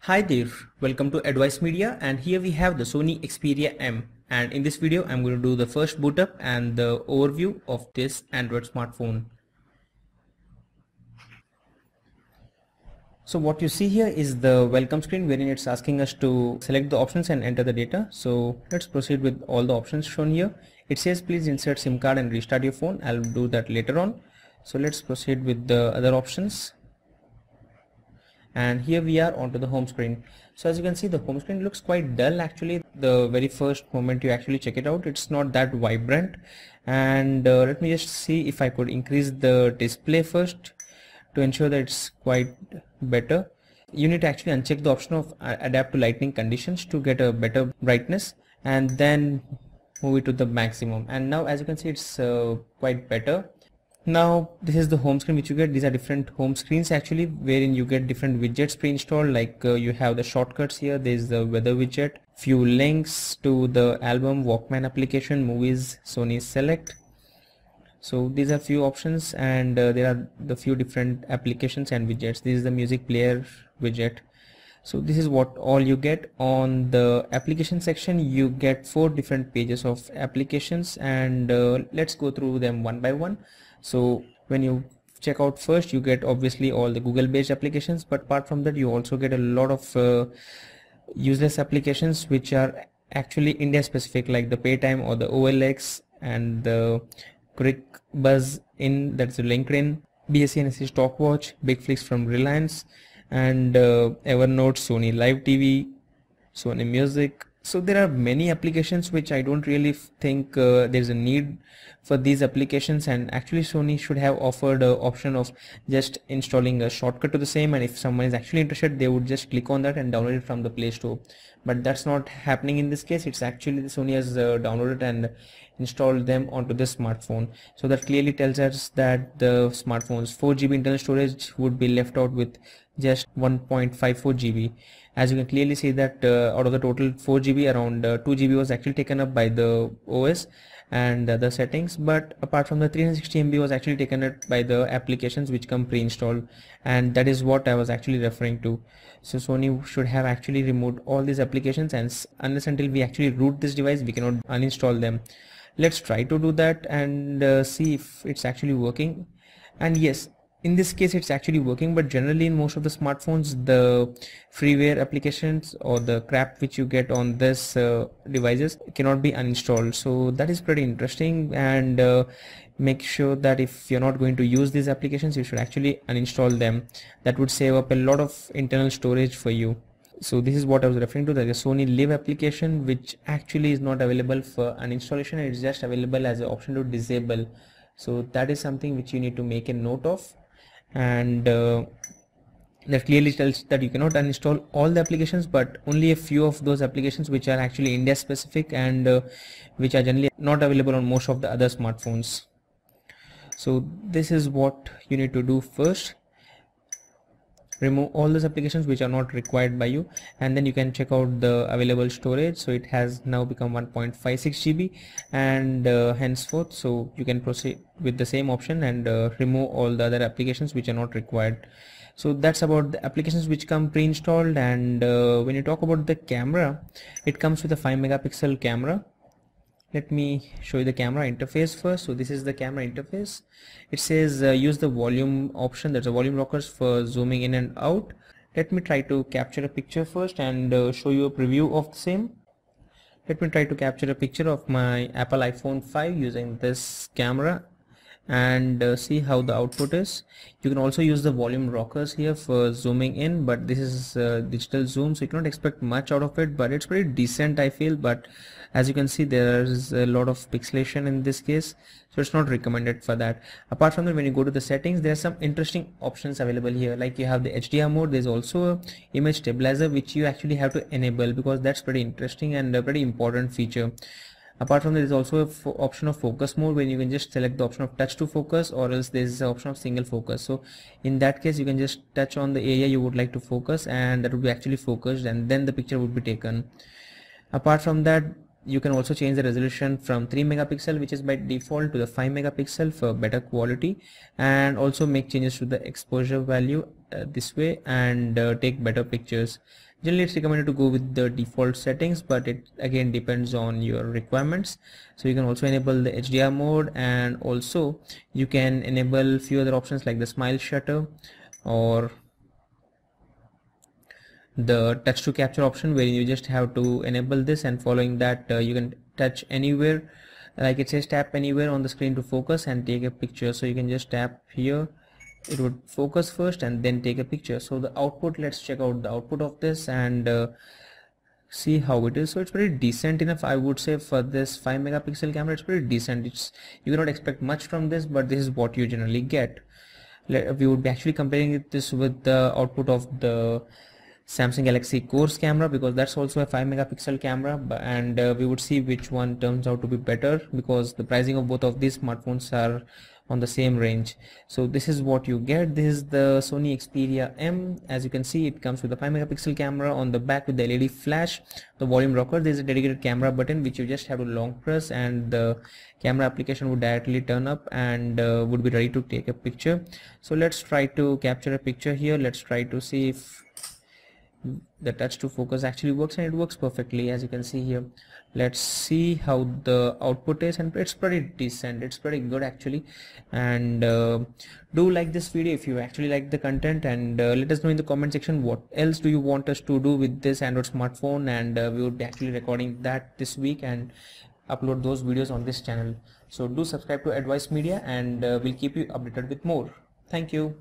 Hi there, welcome to Advice Media, and here we have the Sony Xperia M, and in this video I'm going to do the first boot up and the overview of this Android smartphone. So what you see here is the welcome screen wherein it's asking us to select the options and enter the data. So let's proceed with all the options shown here. It says please insert SIM card and restart your phone. I'll do that later on. So let's proceed with the other options. And here we are onto the home screen. So as you can see, the home screen looks quite dull actually. The very first moment you actually check it out, it's not that vibrant. And let me just see if I could increase the display first to ensure that it's quite better. You need to actually uncheck the option of adapt to lighting conditions to get a better brightness, and then move it to the maximum. And now as you can see, it's quite better. Now this is the home screen which you get. These are different home screens actually, wherein you get different widgets pre-installed, like you have the shortcuts here. There's the weather widget, few links to the album, Walkman application, movies, Sony Select. So these are few options, and there are the few different applications and widgets. This is the music player widget. So this is what all you get. On the application section you get 4 different pages of applications, and let's go through them one by one. So when you check out first, you get obviously all the Google based applications, but apart from that you also get a lot of useless applications which are actually India specific, like the Paytime or the OLX and the Quick Buzz in, that's the LinkedIn, BSc Stopwatch, Bigflix from Reliance, and Evernote, Sony Live TV, Sony Music. So there are many applications which I don't really think there's a need for these applications, and actually Sony should have offered an option of just installing a shortcut to the same, and if someone is actually interested they would just click on that and download it from the Play Store. But that's not happening in this case. It's actually Sony has downloaded and installed them onto this smartphone. So that clearly tells us that the smartphone's 4 GB internal storage would be left out with just 1.54 GB. As you can clearly see that out of the total 4 GB, around 2 GB was actually taken up by the OS and the other settings, but apart from the 360 MB was actually taken up by the applications which come pre-installed, and that is what I was actually referring to. So Sony should have actually removed all these applications, and unless until we actually root this device we cannot uninstall them. Let's try to do that and see if it's actually working. And yes, in this case it's actually working, but generally in most of the smartphones the freeware applications or the crap which you get on this devices cannot be uninstalled. So that is pretty interesting, and make sure that if you're not going to use these applications you should actually uninstall them. That would save up a lot of internal storage for you. So this is what I was referring to, the Sony Live application, which actually is not available for uninstallation. It's just available as an option to disable. So that is something which you need to make a note of, and that clearly tells that you cannot uninstall all the applications, but only a few of those applications which are actually India specific and which are generally not available on most of the other smartphones. So this is what you need to do first. Remove all those applications which are not required by you, and then you can check out the available storage. So it has now become 1.56 GB, and henceforth so you can proceed with the same option and remove all the other applications which are not required. So that's about the applications which come pre-installed. And when you talk about the camera, it comes with a 5 megapixel camera. Let me show you the camera interface first. So this is the camera interface. It says use the volume option. There's a volume rockers for zooming in and out. Let me try to capture a picture first and show you a preview of the same. Let me try to capture a picture of my Apple iPhone 5 using this camera and see how the output is. You can also use the volume rockers here for zooming in, but this is digital zoom, so you cannot expect much out of it, but it's pretty decent I feel. But as you can see there is a lot of pixelation in this case, so it's not recommended for that. Apart from that, when you go to the settings, there are some interesting options available here, like you have the HDR mode. There's also a image stabilizer which you actually have to enable, because that's pretty interesting and a pretty important feature. Apart from that, there is also a option of focus mode, when you can just select the option of touch to focus, or else there is the option of single focus. So in that case you can just touch on the area you would like to focus, and that would be actually focused, and then the picture would be taken. Apart from that, You can also change the resolution from 3 megapixel, which is by default, to the 5 megapixel for better quality, and also make changes to the exposure value this way, and take better pictures. Generally it's recommended to go with the default settings, but it again depends on your requirements. So you can also enable the HDR mode, and also you can enable few other options like the smile shutter or the touch to capture option, where you just have to enable this, and following that you can touch anywhere, like it says tap anywhere on the screen to focus and take a picture. So you can just tap here, it would focus first and then take a picture. So the output, let's check out the output of this and see how it is. So it's pretty decent enough, I would say. For this 5 megapixel camera, it's pretty decent. It's, you cannot expect much from this, but this is what you generally get. We would be actually comparing this with the output of the Samsung Galaxy Core's camera, because that's also a 5 megapixel camera, and we would see which one turns out to be better, because the pricing of both of these smartphones are on the same range. So this is what you get. This is the Sony Xperia M. As you can see, it comes with a 5 megapixel camera on the back with the LED flash, the volume rocker. There is a dedicated camera button which you just have to long press, and the camera application would directly turn up and would be ready to take a picture. So let's try to capture a picture here. Let's try to see if the touch to focus actually works, and it works perfectly, as you can see here. Let's see how the output is, and it's pretty decent, it's pretty good actually. And do like this video if you actually like the content, and let us know in the comment section what else do you want us to do with this Android smartphone, and we would be actually recording that this week and upload those videos on this channel. So do subscribe to Advice Media, and we'll keep you updated with more. Thank you.